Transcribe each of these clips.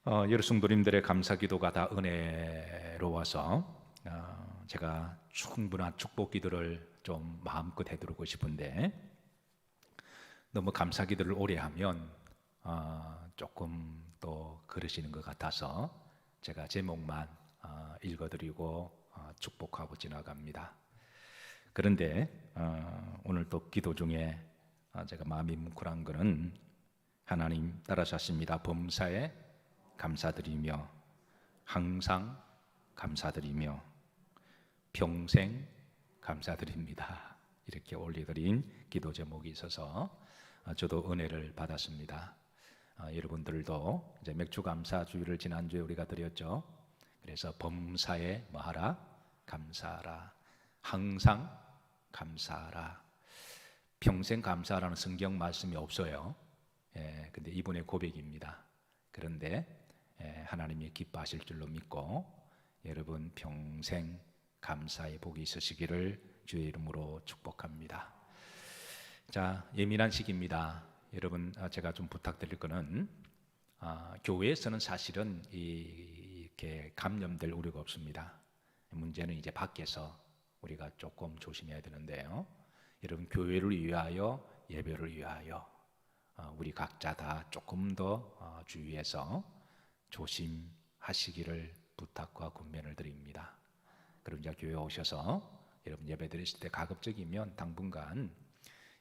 여러 성도님들의 감사기도가 다 은혜로워서 제가 충분한 축복기도를 좀 마음껏 해드리고 싶은데 너무 감사기도를 오래 하면 조금 또 그러시는 것 같아서 제가 제목만 읽어드리고 축복하고 지나갑니다. 그런데 오늘 또 기도 중에 제가 마음이 뭉클한 것은 하나님 따라하십니다. 범사에 감사드리며 항상 감사드리며 평생 감사드립니다. 이렇게 올려드린 기도 제목이 있어서 저도 은혜를 받았습니다. 여러분들도 이제 맥주감사 주일을 지난주에 우리가 드렸죠. 그래서 범사에 뭐하라? 감사하라. 항상 감사하라. 평생 감사하라는 성경 말씀이 없어요. 근데 이분의 고백입니다. 그런데 하나님이 기뻐하실 줄로 믿고 여러분 평생 감사의 복이 있으시기를 주의 이름으로 축복합니다. 자, 예민한 시기입니다. 여러분 제가 좀 부탁드릴 거는 교회에서는 사실은 이렇게 감염될 우려가 없습니다. 문제는 이제 밖에서 우리가 조금 조심해야 되는데요. 여러분 교회를 위하여 예배를 위하여 우리 각자 다 조금 더 주의해서 조심하시기를 부탁과 권면을 드립니다. 그럼 이제 교회 오셔서 여러분 예배 드리실 때 가급적이면 당분간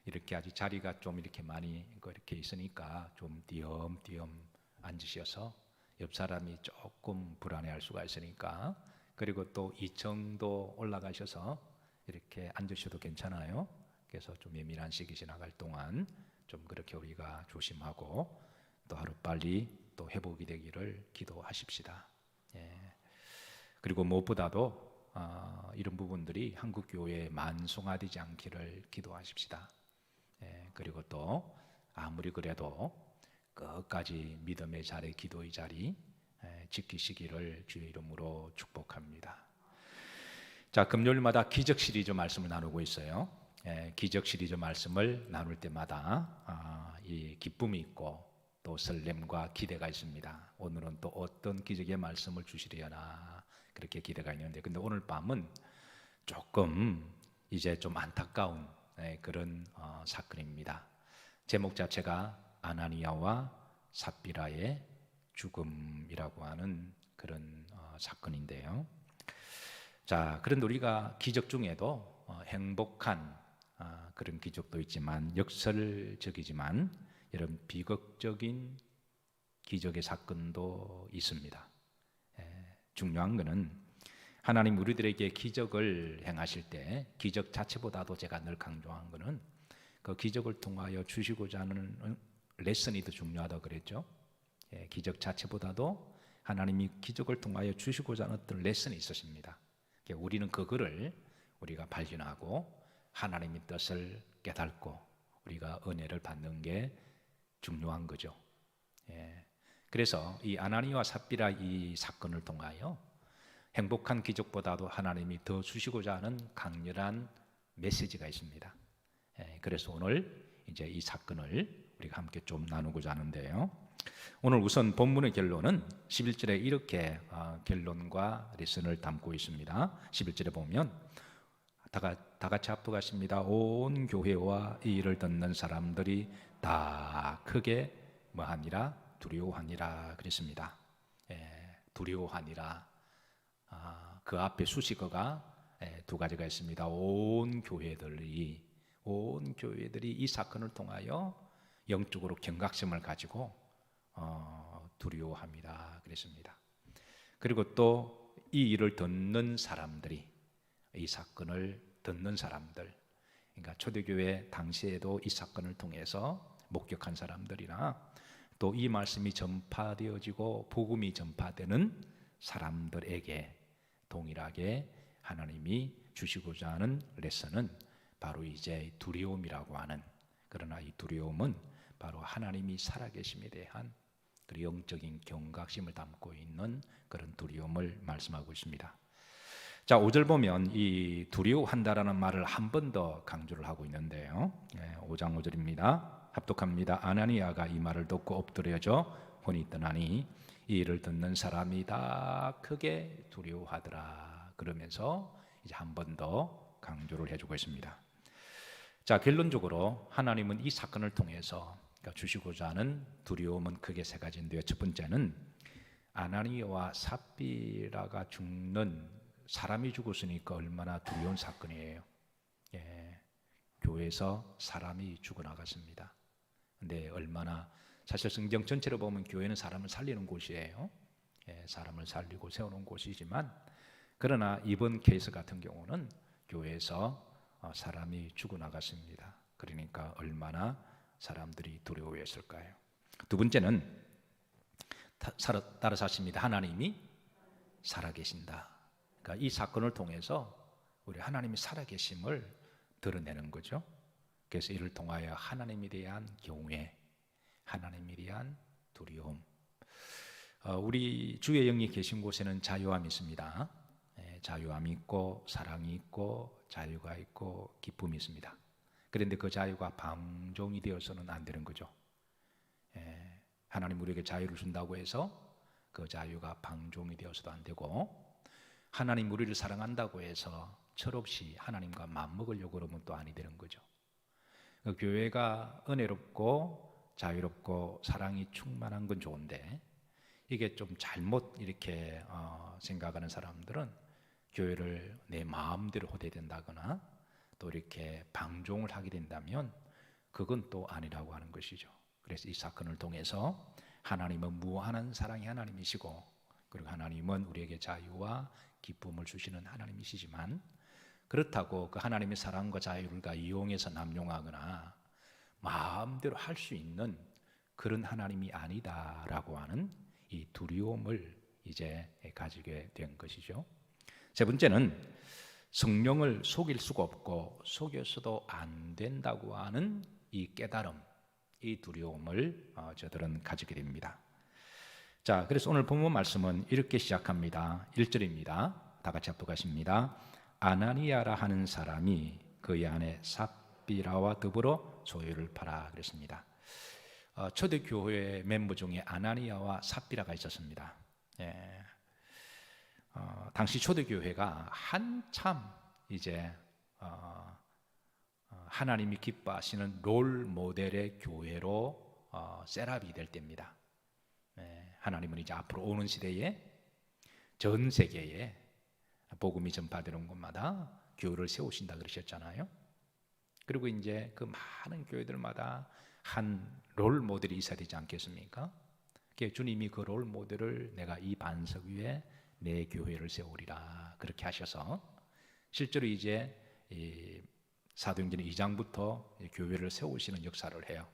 이렇게 아직 자리가 좀 이렇게 많이 이렇게 있으니까 좀 띄엄띄엄 앉으셔서 옆 사람이 조금 불안해할 수가 있으니까, 그리고 또 2층도 올라가셔서 이렇게 앉으셔도 괜찮아요. 그래서 좀 예민한 시기 지나갈 동안 좀 그렇게 우리가 조심하고 또 하루빨리 또 회복이 되기를 기도하십시다. 그리고 무엇보다도 이런 부분들이 한국 교회에 만성화되지 않기를 기도하십시다. 그리고 또 아무리 그래도 끝까지 믿음의 자리, 기도의 자리 지키시기를 주의 이름으로 축복합니다. 자, 금요일마다 기적 시리즈 말씀을 나누고 있어요. 기적 시리즈 말씀을 나눌 때마다 이 기쁨이 있고 또 설렘과 기대가 있습니다. 오늘은 또 어떤 기적의 말씀을 주시려나 그렇게 기대가 있는데, 근데 오늘 밤은 조금 이제 좀 안타까운 그런 사건입니다. 제목 자체가 아나니아와 삽비라의 죽음이라고 하는 그런 사건인데요. 자, 그런데 우리가 기적 중에도 행복한 그런 기적도 있지만 역설적이지만 이런 비극적인 기적의 사건도 있습니다. 중요한 것은 하나님 우리들에게 기적을 행하실 때 기적 자체보다도 제가 늘 강조한 것은 그 기적을 통하여 주시고자 하는 레슨이 더 중요하다고 그랬죠. 기적 자체보다도 하나님이 기적을 통하여 주시고자 하는 어떤 레슨이 있으십니다. 우리는 그거를 우리가 발견하고 하나님의 뜻을 깨닫고 우리가 은혜를 받는 게 중요한 거죠. 그래서 이 아나니아와 삽비라 이 사건을 통하여 행복한 기적보다도 하나님이 더 주시고자 하는 강렬한 메시지가 있습니다. 그래서 오늘 이제 이 사건을 우리가 함께 좀 나누고자 하는데요. 오늘 우선 본문의 결론은 11절에 이렇게 결론과 레슨을 담고 있습니다. 11절에 보면 다 같이 합독하십니다. 온 교회와 이 일을 듣는 사람들이 다 크게 뭐하니라? 두려워하니라 그랬습니다. 두려워하니라. 그 앞에 수식어가 두 가지가 있습니다. 온 교회들이 이 사건을 통하여 영적으로 경각심을 가지고 두려워합니다 그랬습니다. 그리고 또 이 일을 듣는 사람들이, 이 사건을 듣는 사람들, 그러니까 초대교회 당시에도 이 사건을 통해서 목격한 사람들이나 또 이 말씀이 전파되어지고 복음이 전파되는 사람들에게 동일하게 하나님이 주시고자 하는 레슨은 바로 이제 두려움이라고 하는, 그러나 이 두려움은 바로 하나님이 살아계심에 대한 그 영적인 경각심을 담고 있는 그런 두려움을 말씀하고 있습니다. 자, 5절 보면 이 두려워한다라는 말을 한 번 더 강조를 하고 있는데요. 5장 5절입니다. 합독합니다. 아나니아가 이 말을 듣고 엎드려져 혼이 떠나니 이 일을 듣는 사람이 다 크게 두려워하더라. 그러면서 이제 한 번 더 강조를 해주고 있습니다. 자, 결론적으로 하나님은 이 사건을 통해서 주시고자 하는 두려움은 크게 세 가지인데요. 첫 번째는 아나니아와 삽비라가 죽는, 사람이 죽었으니까 얼마나 두려운 사건이에요. 예, 교회에서 사람이 죽어나갔습니다. 근데 얼마나, 사실 성경 전체로 보면 교회는 사람을 살리는 곳이에요. 예, 사람을 살리고 세우는 곳이지만, 그러나 이번 케이스 같은 경우는 교회에서 사람이 죽어나갔습니다. 그러니까 얼마나 사람들이 두려워했을까요? 두 번째는 따라서 하십니다. 하나님이 살아계신다. 그러니까 이 사건을 통해서 우리 하나님이 살아계심을 드러내는 거죠. 그래서 이를 통하여 하나님에 대한 경외, 하나님에 대한 두려움. 우리 주의 영이 계신 곳에는 자유함이 있습니다. 자유함이 있고 사랑이 있고 자유가 있고 기쁨이 있습니다. 그런데 그 자유가 방종이 되어서는 안 되는 거죠. 하나님 우리에게 자유를 준다고 해서 그 자유가 방종이 되어서도 안 되고, 하나님 우리를 사랑한다고 해서 철없이 하나님과 맞먹으려고 그러면 또 아니 되는 거죠. 그 교회가 은혜롭고 자유롭고 사랑이 충만한 건 좋은데, 이게 좀 잘못 이렇게 생각하는 사람들은 교회를 내 마음대로 호대된다거나 또 이렇게 방종을 하게 된다면 그건 또 아니라고 하는 것이죠. 그래서 이 사건을 통해서 하나님은 무한한 사랑의 하나님이시고, 그리고 하나님은 우리에게 자유와 기쁨을 주시는 하나님이시지만, 그렇다고 그 하나님의 사랑과 자유를 이용해서 남용하거나 마음대로 할 수 있는 그런 하나님이 아니다라고 하는 이 두려움을 이제 가지게 된 것이죠. 세 번째는 성령을 속일 수가 없고 속여서도 안 된다고 하는 이 깨달음, 이 두려움을 저들은 가지게 됩니다. 자, 그래서 오늘 본문 말씀은 이렇게 시작합니다. 1절입니다. 다 같이 합독하십니다. 아나니아라 하는 사람이 그의 아내 삽비라와 더불어 소유를 팔아 그랬습니다. 초대교회 멤버 중에 아나니아와 삽비라가 있었습니다. 예. 당시 초대교회가 한참 이제 하나님이 기뻐하시는 롤 모델의 교회로 셋업이 될 때입니다. 하나님은 이제 앞으로 오는 시대에 전 세계에 복음이 전파되는 곳마다 교회를 세우신다 그러셨잖아요. 그리고 이제 그 많은 교회들마다 한 롤 모델이 있어야 되지 않겠습니까? 주님이 그 롤 모델을 내가 이 반석 위에 내 교회를 세우리라 그렇게 하셔서 실제로 이제 사도행전 2장부터 교회를 세우시는 역사를 해요.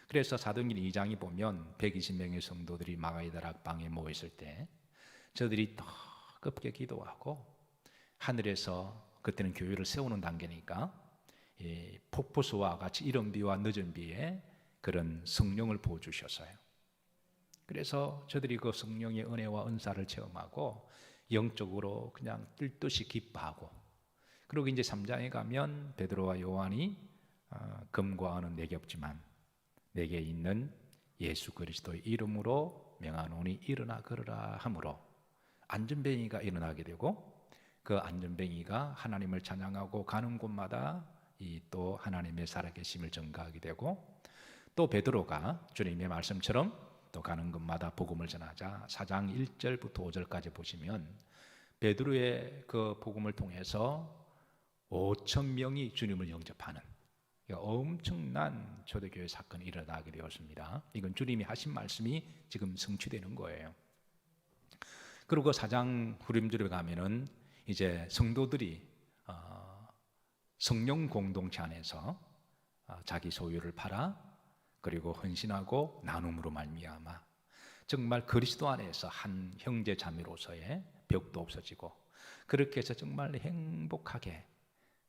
그래서 사도행전 2장이 보면 120명의 성도들이 마가이다락방에 모여 있을 때 저들이 더 급게 기도하고 하늘에서, 그때는 교회를 세우는 단계니까 폭포수와 같이 이른 비와 늦은 비에 그런 성령을 부어주셨어요. 그래서 저들이 그 성령의 은혜와 은사를 체험하고 영적으로 그냥 뜰듯이 기뻐하고, 그리고 이제 3장에 가면 베드로와 요한이 금과 은은 내게 없지만 내게 있는 예수 그리스도의 이름으로 명하노니 일어나 걸으라 하므로 안전뱅이가 일어나게 되고, 그 안전뱅이가 하나님을 찬양하고 가는 곳마다 이 또 하나님의 살아계심을 전가하게 되고, 또 베드로가 주님의 말씀처럼 또 가는 곳마다 복음을 전하자 4장 1절부터 5절까지 보시면 베드로의 그 복음을 통해서 5,000명이 주님을 영접하는 엄청난 초대교회 사건이 일어나게 되었습니다. 이건 주님이 하신 말씀이 지금 성취되는 거예요. 그리고 4장 후림절에 가면은 이제 성도들이 성령 공동체 안에서 자기 소유를 팔아 그리고 헌신하고 나눔으로 말미암아 정말 그리스도 안에서 한 형제 자매로서의 벽도 없어지고, 그렇게 해서 정말 행복하게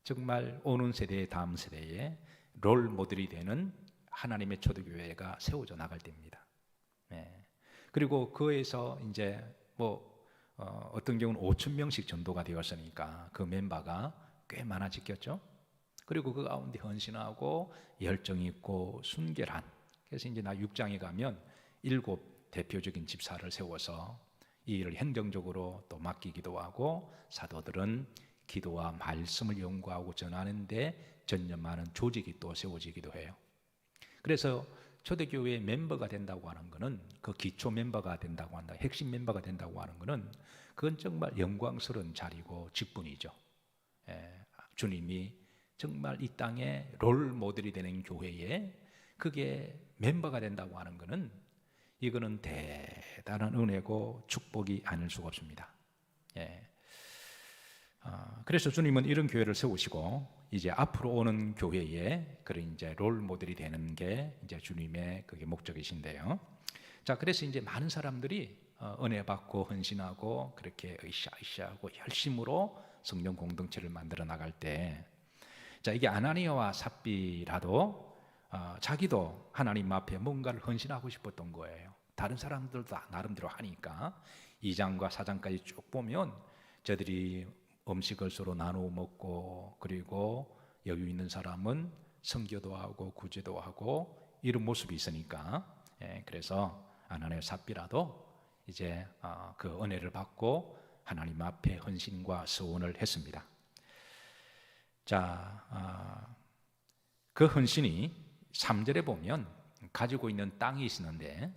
정말 오는 세대 다음 세대에 롤 모델이 되는 하나님의 초대교회가 세워져 나갈 때입니다. 그리고 그에서 이제 어떤 경우는 5,000명씩 전도가 되었으니까 그 멤버가 꽤 많아지겠죠. 그리고 그 가운데 헌신하고 열정 있고 순결한, 그래서 이제 나 6장에 가면 7 대표적인 집사를 세워서 이 일을 행정적으로 또 맡기기도 하고, 사도들은 기도와 말씀을 연구하고 전하는데 전념하는 조직이 또 세워지기도 해요. 그래서 초대교회의 멤버가 된다고 하는 것은, 그 기초 멤버가 된다고 한다, 핵심 멤버가 된다고 하는 것은, 그건 정말 영광스러운 자리고 직분이죠. 주님이 정말 이 땅에 롤 모델이 되는 교회에 그게 멤버가 된다고 하는 것은, 이거는 대단한 은혜고 축복이 아닐 수가 없습니다. 그래서 주님은 이런 교회를 세우시고, 이제 앞으로 오는 교회에 그런 이제 롤 모델이 되는 게 이제 주님의 그게 목적이신데요. 자, 그래서 이제 많은 사람들이 은혜 받고 헌신하고 그렇게 으쌰으쌰하고 열심으로 성령 공동체를 만들어 나갈 때, 자, 이게 아나니아와 삽비라도 자기도 하나님 앞에 뭔가를 헌신하고 싶었던 거예요. 다른 사람들도 나름대로 하니까 2장과 4장까지 쭉 보면 저들이 음식을 서로 나누어 먹고, 그리고 여유 있는 사람은 선교도 하고 구제도 하고 이런 모습이 있으니까, 그래서 아나니아 삽비라도 이제 그 은혜를 받고 하나님 앞에 헌신과 서원을 했습니다. 자, 그 헌신이 3절에 보면 가지고 있는 땅이 있었는데,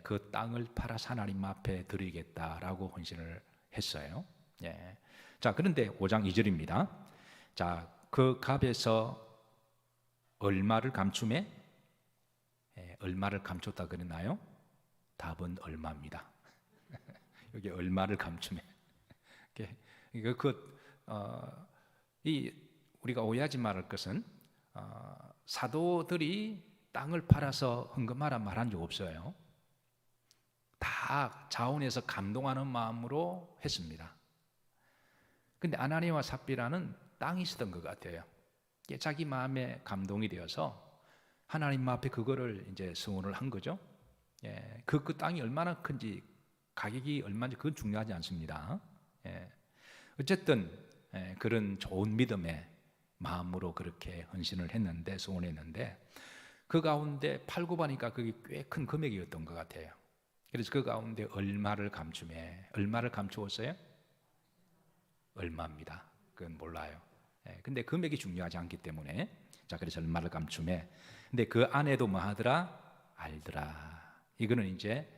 그 땅을 팔아서 하나님 앞에 드리겠다라고 헌신을 했어요. 자, 그런데 5장 2절입니다. 자, 그 값에서 얼마를 감춤해? 얼마를 감췄다 그랬나요? 답은 얼마입니다. 여기 얼마를 감춤해? 우리가 오해하지 말할 것은, 사도들이 땅을 팔아서 헌금하라 말한 적 없어요. 다 자원해서 감동하는 마음으로 했습니다. 근데 아나니아와 삽비라는 땅이 있었던 것 같아요. 자기 마음에 감동이 되어서 하나님 앞에 그거를 이제 서원을 한 거죠. 그 땅이 얼마나 큰지, 가격이 얼마인지 그건 중요하지 않습니다. 어쨌든 그런 좋은 믿음의 마음으로 그렇게 헌신을 했는데, 서원했는데, 그 가운데 팔고 보니까 그게 꽤 큰 금액이었던 것 같아요. 그래서 그 가운데 얼마를 감춤해? 얼마를 감추었어요? 얼마입니다. 그건 몰라요. 근데 금액이 중요하지 않기 때문에, 자, 그래서 얼마를 감춤해? 근데 그 아내도 뭐 하더라? 알더라. 이거는 이제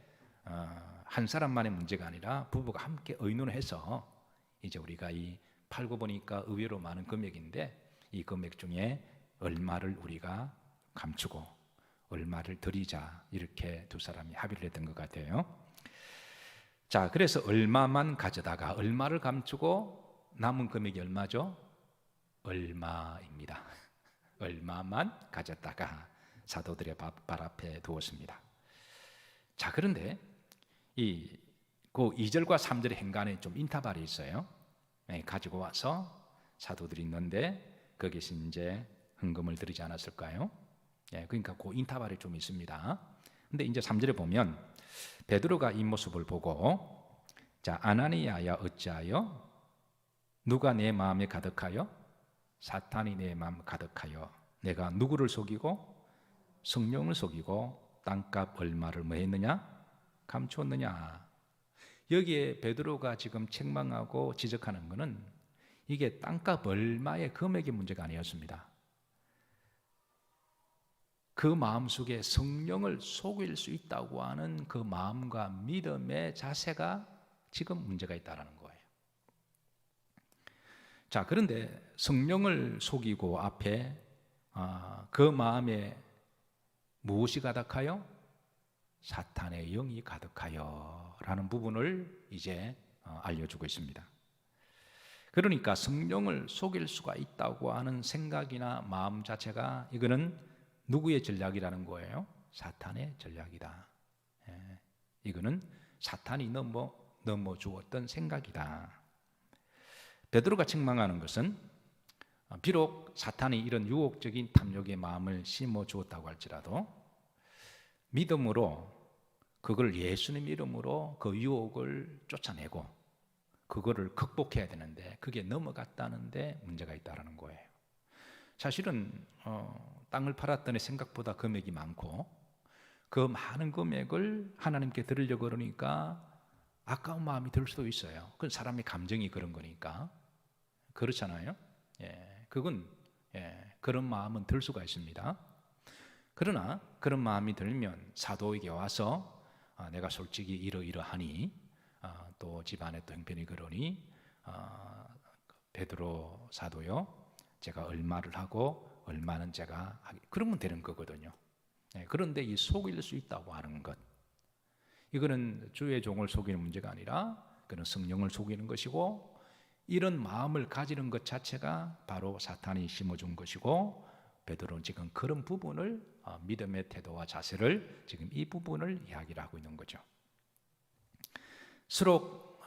한 사람만의 문제가 아니라 부부가 함께 의논을 해서, 이제 우리가 이 팔고 보니까 의외로 많은 금액인데, 이 금액 중에 얼마를 우리가 감추고 얼마를 드리자, 이렇게 두 사람이 합의를 했던 것 같아요. 자, 그래서 얼마만 가져다가 얼마를 감추고 남은 금액이 얼마죠? 얼마입니다. 얼마만 가졌다가 사도들의 발 앞에 두었습니다. 자, 그런데 그 2절과 3절의 행간에 좀 인터벌이 있어요. 가지고 와서 사도들이 있는데 거기서 이제 헌금을 드리지 않았을까요? 그러니까 그 인터벌이 좀 있습니다. 근데 이제 3절에 보면 베드로가 이 모습을 보고, 자, 아나니아야 어찌하여? 누가 내 마음에 가득하여? 사탄이 내 마음 가득하여 내가 누구를 속이고 성령을 속이고 땅값 얼마를 뭐 했느냐? 감추었느냐? 여기에 베드로가 지금 책망하고 지적하는 것은 이게 땅값 얼마의 금액의 문제가 아니었습니다. 그 마음속에 성령을 속일 수 있다고 하는 그 마음과 믿음의 자세가 지금 문제가 있다는 거예요. 자, 그런데 성령을 속이고 앞에 그 마음에 무엇이 가득하여? 사탄의 영이 가득하여 라는 부분을 이제 알려주고 있습니다. 그러니까 성령을 속일 수가 있다고 하는 생각이나 마음 자체가, 이거는 누구의 전략이라는 거예요? 사탄의 전략이다. 이거는 사탄이 넘어 주었던 생각이다. 베드로가 책망하는 것은 비록 사탄이 이런 유혹적인 탐욕의 마음을 심어 주었다고 할지라도 믿음으로, 그걸 예수님 이름으로 그 유혹을 쫓아내고 그거를 극복해야 되는데 그게 넘어갔다는데 문제가 있다는 거예요. 사실은 땅을 팔았더니 생각보다 금액이 많고, 그 많은 금액을 하나님께 드리려고 그러니까 아까운 마음이 들 수도 있어요. 그건 사람의 감정이 그런 거니까. 그렇잖아요. 그건 그런 마음은 들 수가 있습니다. 그러나 그런 마음이 들면 사도에게 와서 내가 솔직히 이러이러하니 또 집안에 또 형편이 그러니 베드로 사도요, 제가 얼마를 하고 얼마는 제가 하기, 그러면 되는 거거든요. 그런데 이 속일 수 있다고 하는 것, 이거는 주의 종을 속이는 문제가 아니라 그는 성령을 속이는 것이고, 이런 마음을 가지는 것 자체가 바로 사탄이 심어준 것이고, 베드로는 지금 그런 부분을 믿음의 태도와 자세를 지금 이 부분을 이야기를 하고 있는 거죠. 서로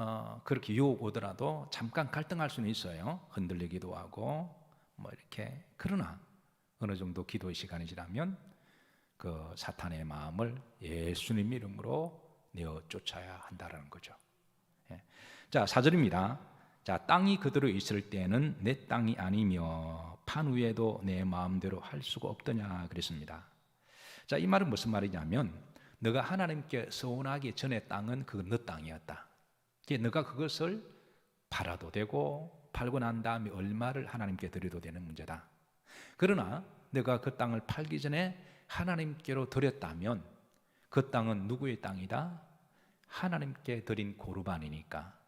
그렇게 유혹 오더라도 잠깐 갈등할 수는 있어요. 흔들리기도 하고 뭐 이렇게. 그러나 어느 정도 기도의 시간이 지나면 그 사탄의 마음을 예수님 이름으로 내어 쫓아야 한다라는 거죠. 자, 4절입니다. 자, 땅이 그대로 있을 때는 내 땅이 아니며 판 위에도 내 마음대로 할 수가 없더냐 그랬습니다. 자, 이 말은 무슨 말이냐면, 너가 하나님께 서원하기 전에 땅은 그 너 땅이었다. 너가 그것을 팔아도 되고 팔고 난 다음에 얼마를 하나님께 드려도 되는 문제다. 그러나 너가 그 땅을 팔기 전에 하나님께로 드렸다면 그 땅은 누구의 땅이다? 하나님께 드린 고르반이니까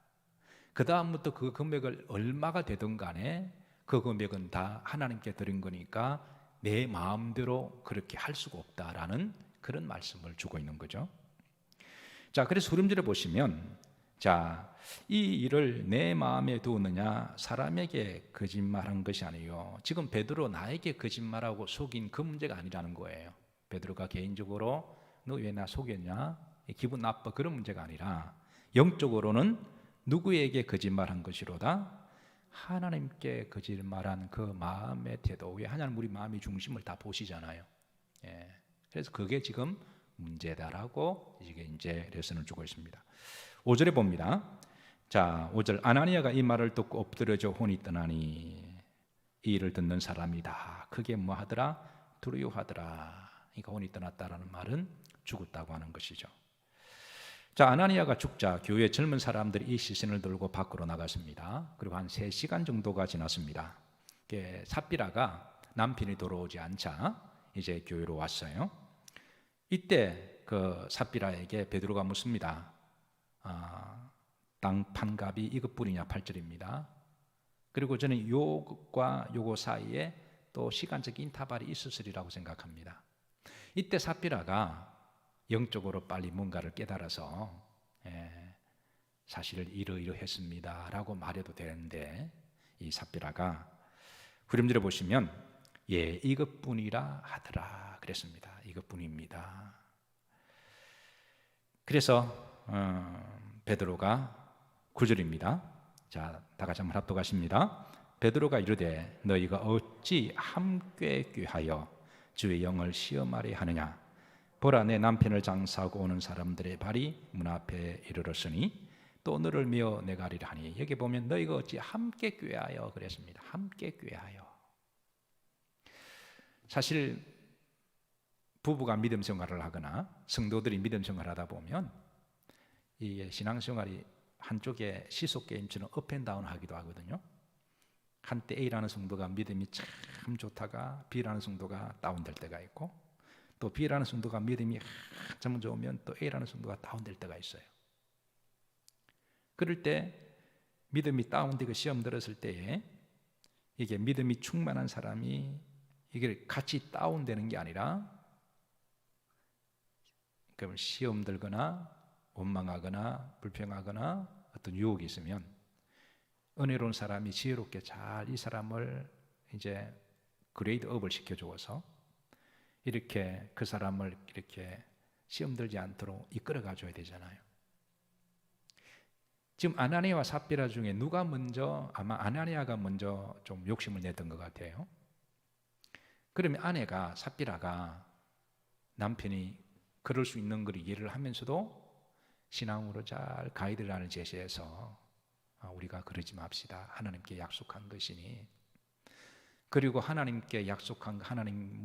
그 다음부터 그 금액을 얼마가 되든 간에 그 금액은 다 하나님께 드린 거니까 내 마음대로 그렇게 할 수가 없다라는 그런 말씀을 주고 있는 거죠. 자, 그래서 흐름지를 보시면, 자, 이 일을 내 마음에 두느냐 사람에게 거짓말한 것이 아니요. 지금 베드로 나에게 거짓말하고 속인 그 문제가 아니라는 거예요. 베드로가 개인적으로 너 왜 나 속였냐, 기분 나빠, 그런 문제가 아니라 영적으로는 누구에게 거짓말한 것이로다? 하나님께 거짓말한 그 마음의 태도. 왜 하나님 우리 마음의 중심을 다 보시잖아요. 그래서 그게 지금 문제다라고 이제 레슨을 주고 있습니다. 5절에 봅니다. 자, 5절, 아나니아가 이 말을 듣고 엎드려져 혼이 떠나니 이 일을 듣는 사람이 다 크게 뭐 하더라? 두려워하더라. 그러니까 혼이 떠났다라는 말은 죽었다고 하는 것이죠. 자, 아나니아가 죽자 교회 젊은 사람들이 이 시신을 들고 밖으로 나갔습니다. 그리고 한 3시간 정도가 지났습니다. 삽비라가 남편이 돌아오지 않자 이제 교회로 왔어요. 이때 그 삽비라에게 베드로가 묻습니다. 땅 판값이 이것뿐이냐? 8절입니다. 그리고 저는 요것과 요거 사이에 또 시간적 인터벌이 있었으리라고 생각합니다. 이때 삽비라가 영적으로 빨리 뭔가를 깨달아서 사실을 이러이러했습니다 라고 말해도 되는데, 이 삽비라가 후렴들에 보시면 이것뿐이라 하더라 그랬습니다. 이것뿐입니다. 그래서 베드로가 9절입니다. 자, 다 같이 한번 합독하십니다. 베드로가 이르되 너희가 어찌 함께 꾀하여 주의 영을 시험하려 하느냐? 보라, 내 남편을 장사하고 오는 사람들의 발이 문 앞에 이르렀으니 또 너를 미어 내가 가리라 하니. 여기 보면 너희가 어찌 함께 꾀하여 그랬습니다. 함께 꾀하여. 사실 부부가 믿음 생활을 하거나 성도들이 믿음 생활을 하다 보면 이 신앙생활이 한쪽에 시속 게임처럼 업앤다운 하기도 하거든요. 한때 A라는 성도가 믿음이 참 좋다가 B라는 성도가 다운될 때가 있고, 또 B라는 성도가 믿음이 한참 좋으면 또 A라는 성도가 다운될 때가 있어요. 그럴 때 믿음이 다운되고 시험 들었을 때에 이게 믿음이 충만한 사람이 이게 같이 다운되는 게 아니라, 그럼 시험 들거나 원망하거나 불평하거나 어떤 유혹이 있으면 은혜로운 사람이 지혜롭게 잘 이 사람을 이제 그레이드업을 시켜주어서 이렇게 그 사람을 이렇게 시험 들지 않도록 이끌어 가줘야 되잖아요. 지금 아나니아와 삽비라 중에 누가 먼저, 아마 아나니아가 먼저 좀 욕심을 냈던 것 같아요. 그러면 아내가, 삽비라가 남편이 그럴 수 있는 걸 이해를 하면서도 신앙으로 잘 가이드라인을 제시해서 우리가 그러지 맙시다. 하나님께 약속한 것이니. 그리고 하나님께 약속한 하나님,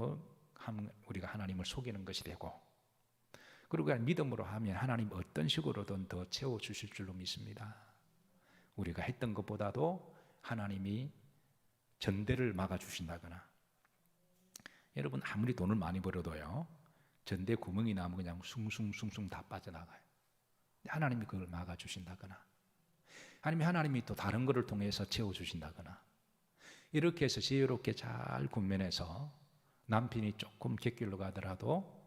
우리가 하나님을 속이는 것이 되고, 그리고 믿음으로 하면 하나님 어떤 식으로든 더 채워주실 줄로 믿습니다. 우리가 했던 것보다도 하나님이 전대를 막아주신다거나, 여러분 아무리 돈을 많이 벌어도요, 전대 구멍이 나면 그냥 숭숭숭숭 다 빠져나가요. 하나님이 그걸 막아주신다거나, 아니면 하나님이 또 다른 것을 통해서 채워주신다거나, 이렇게 해서 지혜롭게 잘 군면해서 남편이 조금 객길로 가더라도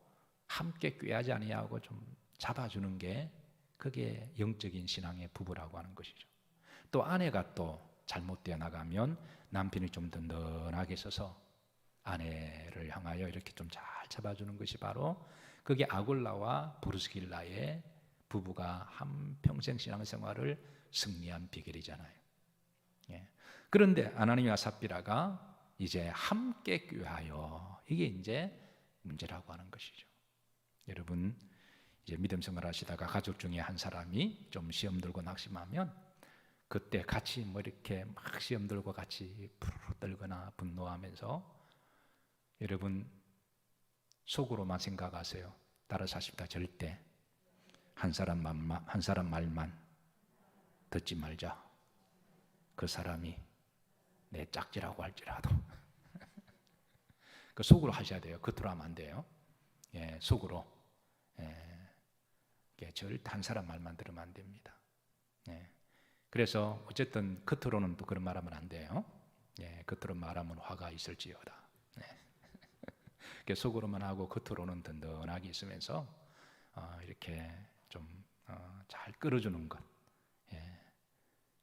함께 꾀하지 아니하고 좀 잡아주는 게, 그게 영적인 신앙의 부부라고 하는 것이죠. 또 아내가 또 잘못되어 나가면 남편이 좀 든든하게 서서 아내를 향하여 이렇게 좀 잘 잡아주는 것이 바로, 그게 아굴라와 브루스길라의 부부가 한평생 신앙생활을 승리한 비결이잖아요. 예. 그런데 아나니와 삽비라가 이제 함께 꾀하여, 이게 이제 문제라고 하는 것이죠. 여러분, 이제 믿음 생활 하시다가 가족 중에 한 사람이 좀 시험 들고 낙심하면, 그때 같이 뭐 이렇게 막 시험 들고 같이 푸르르 떨거나 분노하면서, 여러분 속으로만 생각하세요. 따라서 하십니다. 절대 한 사람 말만 듣지 말자. 그 사람이 내 짝지라고 할지라도. 그 속으로 하셔야 돼요. 겉으로 하면 안 돼요. 예, 속으로. 절대 한 사람 말만 들으면 안 됩니다. 예. 그래서 어쨌든 겉으로는 또 그런 말하면 안 돼요. 예, 겉으로 말하면 화가 있을지어다. 예. 속으로만 하고 겉으로는 든든하게 있으면서 이렇게 좀 잘 끌어주는 것. 예.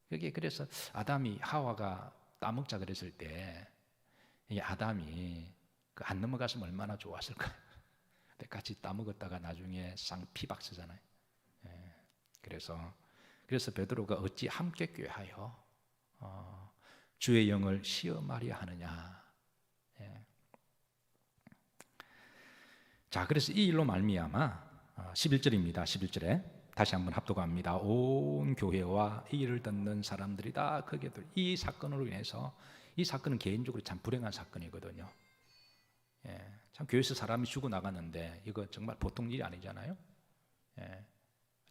그게 그래서 아담이 하와가 따먹자 그랬을 때, 이 아담이 그 안 넘어갔으면 얼마나 좋았을까요? 근데 같이 따먹었다가 나중에 쌍피박스잖아요. 예. 그래서 베드로가 어찌 함께 꾀하여 주의 영을 시험하려 하느냐. 예. 자, 그래서 이 일로 말미암아 11절입니다. 11절에 다시 한번 합독합니다. 온 교회와 이 일을 듣는 사람들이 다 크게 이 사건으로 인해서, 이 사건은 개인적으로 참 불행한 사건이거든요. 예, 참 교회에서 사람이 죽어나갔는데 이거 정말 보통 일이 아니잖아요. 예,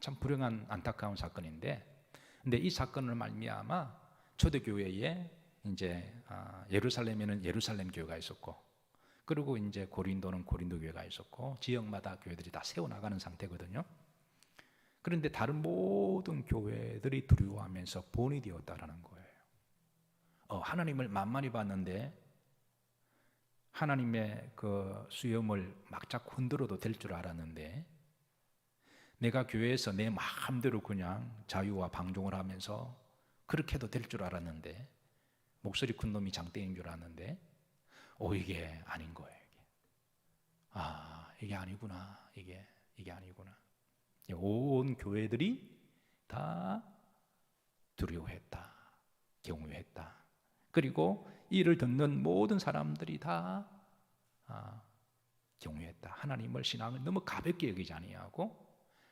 참 불행한 안타까운 사건인데, 근데 이 사건을 말미암아 초대교회에 이제 예루살렘에는 예루살렘 교회가 있었고, 그리고 이제 고린도는 고린도 교회가 있었고, 지역마다 교회들이 다 세워나가는 상태거든요. 그런데 다른 모든 교회들이 두려워하면서 본이 되었다라는 거예요. 하나님을 만만히 봤는데 하나님의 그 수염을 막 자꾸 흔들어도 될 줄 알았는데, 내가 교회에서 내 마음대로 그냥 자유와 방종을 하면서 그렇게 해도 될 줄 알았는데, 목소리 큰 놈이 장땡인 줄 알았는데, 이게 아닌 거예요. 이게 아니구나. 이게 아니구나. 온 교회들이 다 두려워했다, 경외했다. 그리고 이를 듣는 모든 사람들이 다 경외했다. 하나님을, 신앙을 너무 가볍게 여기지 아니하고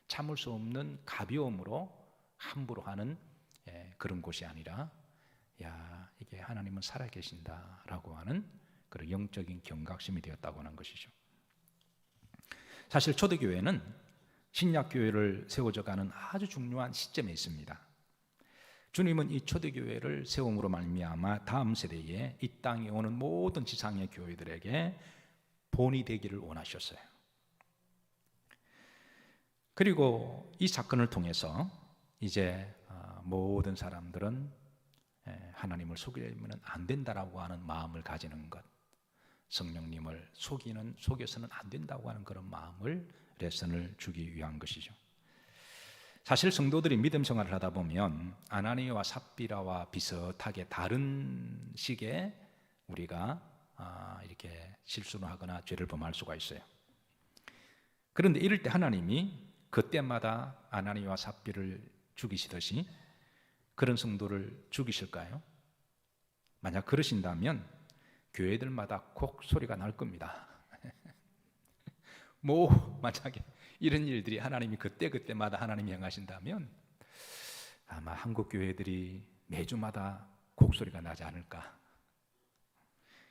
참을 수 없는 가벼움으로 함부로 하는 그런 곳이 아니라, 이게 하나님은 살아계신다라고 하는 그런 영적인 경각심이 되었다고 하는 것이죠. 사실 초대교회는 신약교회를 세워져가는 아주 중요한 시점에 있습니다. 주님은 이 초대교회를 세움으로 말미암아 다음 세대에 이 땅에 오는 모든 지상의 교회들에게 본이 되기를 원하셨어요. 그리고 이 사건을 통해서 이제 모든 사람들은 하나님을 속이면 안 된다라고 하는 마음을 가지는 것, 성령님을 속여서는 안 된다고 하는 그런 마음을, 레슨을 주기 위한 것이죠. 사실 성도들이 믿음 생활을 하다 보면 아나니아와 삽비라와 비슷하게 다른 식의 우리가 이렇게 실수를 하거나 죄를 범할 수가 있어요. 그런데 이럴 때 하나님이 그때마다 아나니아와 삽비를 죽이시듯이 그런 성도를 죽이실까요? 만약 그러신다면 교회들마다 곡 소리가 날 겁니다. 만약에 이런 일들이 하나님이 그때마다 하나님이 행하신다면 아마 한국 교회들이 매주마다 곡소리가 나지 않을까.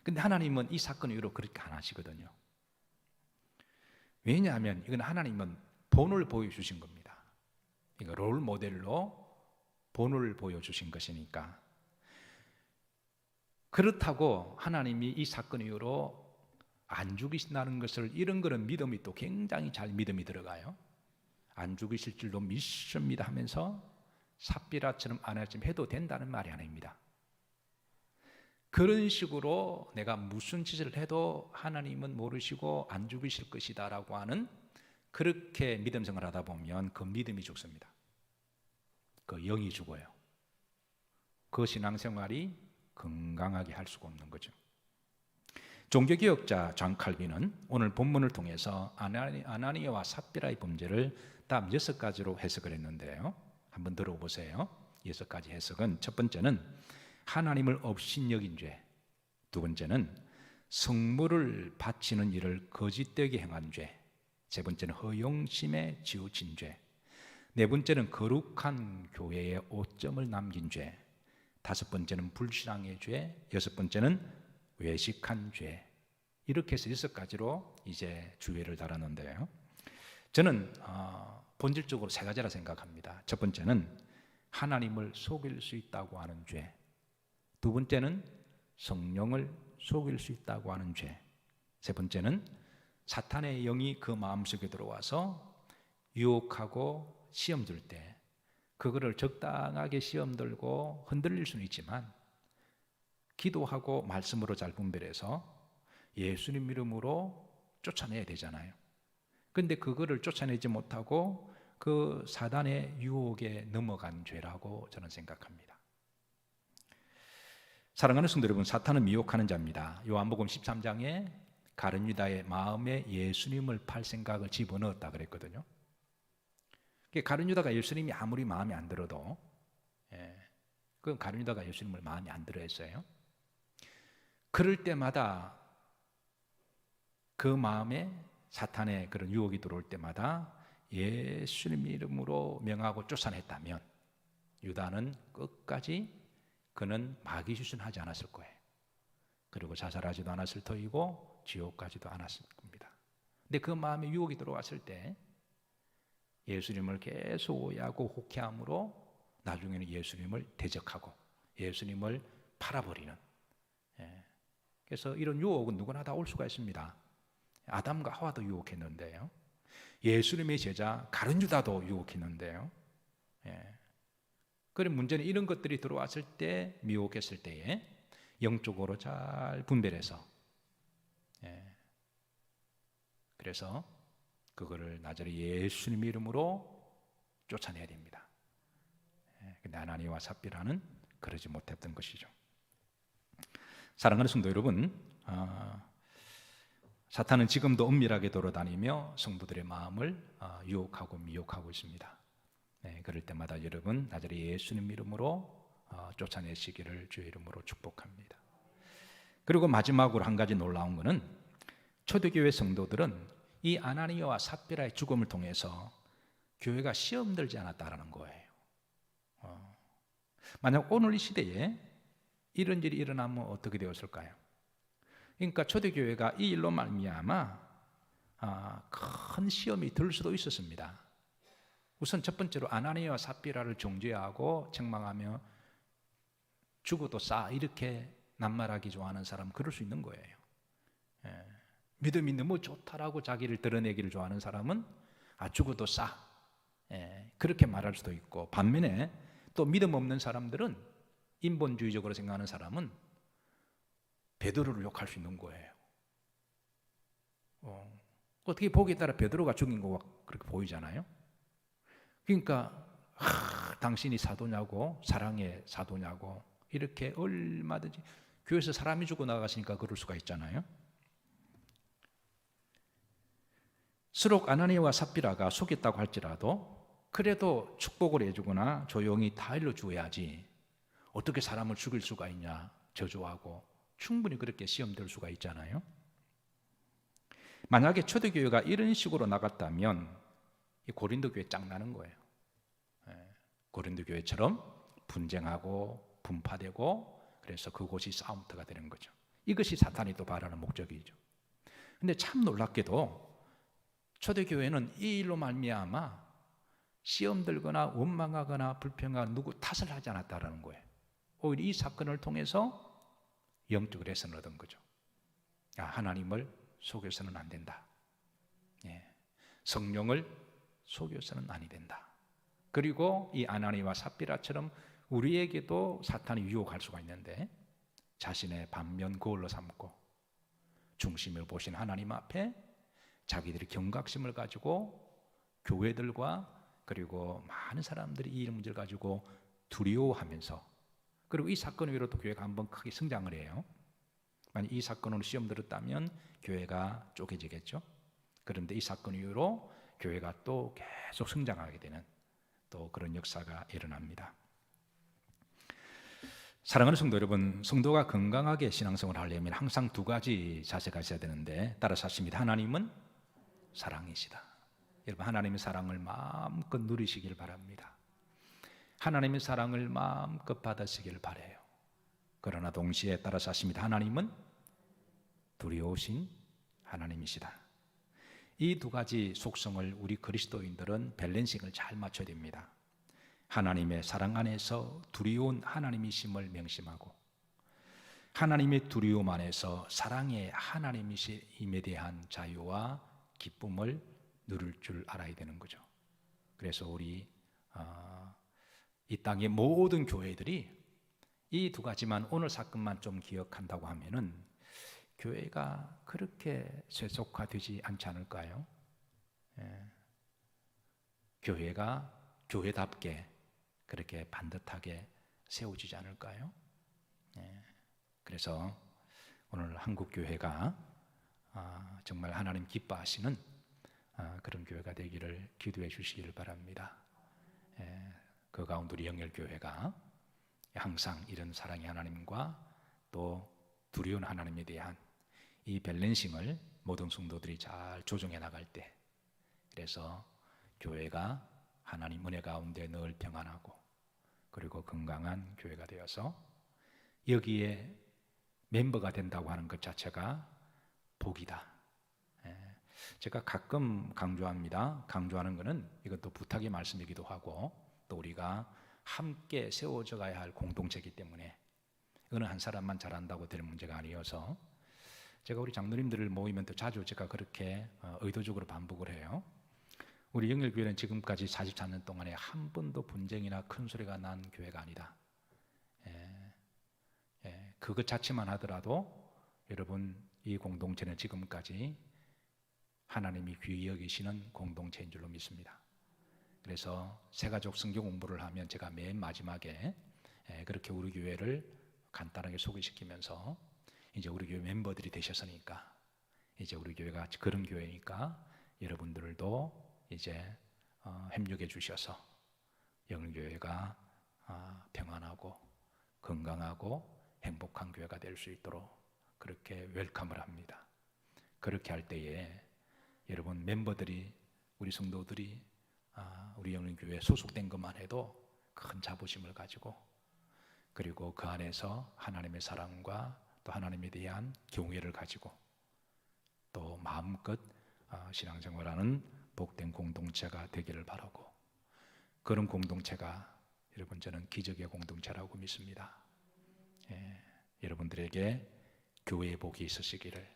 근데 하나님은 이 사건 이후로 그렇게 안 하시거든요. 왜냐하면 이건 하나님은 본을 보여주신 겁니다. 이거 롤 모델로 본을 보여주신 것이니까. 그렇다고 하나님이 이 사건 이후로 안 죽이신다는 것을, 이런 거는 믿음이 또 굉장히 잘 믿음이 들어가요. 안 죽이실 줄로 믿습니다 하면서 삽비라처럼 아내처럼 해도 된다는 말이 아닙니다. 그런 식으로 내가 무슨 짓을 해도 하나님은 모르시고 안 죽이실 것이다 라고 하는, 그렇게 믿음 생활을 하다 보면 그 믿음이 죽습니다. 그 영이 죽어요. 그 신앙생활이 건강하게 할 수가 없는 거죠. 종교개혁자 존 칼빈은 오늘 본문을 통해서 아나니아와 삽비라의 범죄를 딱 6가지로 해석을 했는데요, 한번 들어보세요. 6가지 해석은, 첫 번째는 하나님을 업신여긴 죄, 두 번째는 성물을 바치는 일을 거짓되게 행한 죄, 세 번째는 허영심에 치우친 죄, 네 번째는 거룩한 교회에 오점을 남긴 죄, 다섯 번째는 불신앙의 죄, 여섯 번째는 외식한 죄. 이렇게 해서 6가지로 이제 주의를 달았는데요, 저는 본질적으로 3가지라 생각합니다. 첫 번째는 하나님을 속일 수 있다고 하는 죄, 두 번째는 성령을 속일 수 있다고 하는 죄, 세 번째는 사탄의 영이 그 마음속에 들어와서 유혹하고 시험 들 때 그거를 적당하게 시험 들고 흔들릴 수는 있지만 기도하고 말씀으로 잘 분별해서 예수님 이름으로 쫓아내야 되잖아요. 그런데 그거를 쫓아내지 못하고 그 사단의 유혹에 넘어간 죄라고 저는 생각합니다. 사랑하는 성도 여러분, 사탄은 미혹하는 자입니다. 요한복음 13장에 가룟 유다의 마음에 예수님을 팔 생각을 집어넣었다 그랬거든요. 가룟 유다가 예수님이 아무리 마음에 안 들어도, 그 가룟 유다가 예수님을 마음에 안 들어 했어요. 그럴 때마다 그 마음에 사탄의 그런 유혹이 들어올 때마다 예수님 이름으로 명하고 쫓아냈다면 유다는 끝까지 그는 마귀수준하지 않았을 거예요. 그리고 자살하지도 않았을 터이고 지옥 가지도 않았을 겁니다. 근데 그 마음에 유혹이 들어왔을 때 예수님을 계속 오해하고 혹해함으로 나중에는 예수님을 대적하고 예수님을 팔아버리는, 그래서 이런 유혹은 누구나 다 올 수가 있습니다. 아담과 하와도 유혹했는데요, 예수님의 제자 가룟 유다도 유혹했는데요, 그런 문제는 이런 것들이 들어왔을 때, 미혹했을 때에 영적으로 잘 분별해서, 그래서 그거를 나저리 예수님 이름으로 쫓아내야 됩니다. 근데 아나니아와 삽비라는 그러지 못했던 것이죠. 사랑하는 성도 여러분, 사탄은 지금도 은밀하게 돌아다니며 성도들의 마음을 유혹하고 미혹하고 있습니다. 그럴 때마다 여러분 나저리 예수님 이름으로 쫓아내시기를 주의 이름으로 축복합니다. 그리고 마지막으로 한 가지 놀라운 것은 초대교회 성도들은 이 아나니아와 삽비라의 죽음을 통해서 교회가 시험 들지 않았다라는 거예요. 만약 오늘 이 시대에 이런 일이 일어나면 어떻게 되었을까요? 그러니까 초대교회가 이 일로 말미암아 큰 시험이 들 수도 있었습니다. 우선 첫 번째로 아나니아와 삽비라를 정죄하고 책망하며 죽어도 싸, 이렇게 낱말하기 좋아하는 사람, 그럴 수 있는 거예요. 믿음이 너무 좋다라고 자기를 드러내기를 좋아하는 사람은 죽어도 싸, 그렇게 말할 수도 있고, 반면에 또 믿음 없는 사람들은, 인본주의적으로 생각하는 사람은 베드로를 욕할 수 있는 거예요. 어떻게 보기에 따라 베드로가 죽인 거 그렇게 보이잖아요. 그러니까 당신이 사도냐고, 사랑의 사도냐고, 이렇게 얼마든지 교회에서 사람이 죽고 나갔으니까 그럴 수가 있잖아요. 수록 아나니아와 삽비라가 속였다고 할지라도 그래도 축복을 해주거나 조용히 다 일러줘야지 어떻게 사람을 죽일 수가 있냐, 저주하고 충분히 그렇게 시험될 수가 있잖아요. 만약에 초대교회가 이런 식으로 나갔다면 이 고린도 교회 짱나는 거예요. 고린도 교회처럼 분쟁하고 분파되고, 그래서 그곳이 싸움터가 되는 거죠. 이것이 사탄이 또 바라는 목적이죠. 근데 참 놀랍게도 초대교회는 이 일로 말미암아 시험 들거나 원망하거나 불평하거나 누구 탓을 하지 않았다라는 거예요. 오히려 이 사건을 통해서 영적 레슨을 얻은 거죠. 하나님을 속여서는 안 된다. 성령을 속여서는 아니 된다. 그리고 이 아나니와 삽비라처럼 우리에게도 사탄이 유혹할 수가 있는데 자신의 반면 거울로 삼고 중심을 보신 하나님 앞에 자기들이 경각심을 가지고 교회들과 그리고 많은 사람들이 이 문제를 가지고 두려워하면서, 그리고 이 사건 이후로 또 교회가 한번 크게 성장을 해요. 만약 이 사건으로 시험 들었다면 교회가 쪼개지겠죠. 그런데 이 사건 이후로 교회가 또 계속 성장하게 되는 또 그런 역사가 일어납니다. 사랑하는 성도 여러분, 성도가 건강하게 신앙생활을 하려면 항상 두 가지 자세가 있어야 되는데 따라서 하십니다. 하나님은 사랑이시다. 여러분, 하나님의 사랑을 마음껏 누리시길 바랍니다. 하나님의 사랑을 마음껏 받으시길 바라요. 그러나 동시에 따라서 하십니다. 하나님은 두려우신 하나님이시다. 이 두 가지 속성을 우리 그리스도인들은 밸런싱을 잘 맞춰야 됩니다. 하나님의 사랑 안에서 두려운 하나님이심을 명심하고 하나님의 두려움 안에서 사랑의 하나님이심에 대한 자유와 기쁨을 누릴 줄 알아야 되는 거죠. 그래서 우리 이 땅의 모든 교회들이 이 두 가지만, 오늘 사건만 좀 기억한다고 하면은 교회가 그렇게 세속화되지 않지 않을까요? 교회가 교회답게 그렇게 반듯하게 세워지지 않을까요? 그래서 오늘 한국 교회가 정말 하나님 기뻐하시는 그런 교회가 되기를 기도해 주시기를 바랍니다. 그 가운데 우리 영열교회가 항상 이런 사랑의 하나님과 또 두려운 하나님에 대한 이 밸런싱을 모든 성도들이 잘 조정해 나갈 때, 그래서 교회가 하나님 은혜 가운데 늘 평안하고 그리고 건강한 교회가 되어서 여기에 멤버가 된다고 하는 것 자체가 복이다. 제가 가끔 강조합니다. 강조하는 것은 이것도 부탁의 말씀이기도 하고 또 우리가 함께 세워져 가야 할 공동체이기 때문에 어느 한 사람만 잘한다고 될 문제가 아니어서 제가 우리 장로님들을 모이면 또 자주 제가 그렇게 의도적으로 반복을 해요. 우리 영일교회는 지금까지 44년 동안에 한 번도 분쟁이나 큰 소리가 난 교회가 아니다. 그것 자체만 하더라도 여러분, 이 공동체는 지금까지 하나님이 귀히 여기시는 공동체인 줄로 믿습니다. 그래서 새가족 성경 공부를 하면 제가 맨 마지막에 그렇게 우리 교회를 간단하게 소개시키면서 이제 우리 교회 멤버들이 되셨으니까 이제 우리 교회가 그런 교회니까 여러분들도 이제 협력해 주셔서 영일교회가 평안하고 건강하고 행복한 교회가 될 수 있도록 그렇게 웰컴을 합니다. 그렇게 할 때에 여러분 멤버들이, 우리 성도들이 우리 영일교회에 소속된 것만 해도 큰 자부심을 가지고 그리고 그 안에서 하나님의 사랑과 또 하나님에 대한 경외를 가지고 또 마음껏 신앙생활하는 복된 공동체가 되기를 바라고, 그런 공동체가 여러분 저는 기적의 공동체라고 믿습니다. 여러분들에게 교회의 복이 있으시기를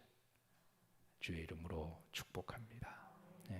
주의 이름으로 축복합니다.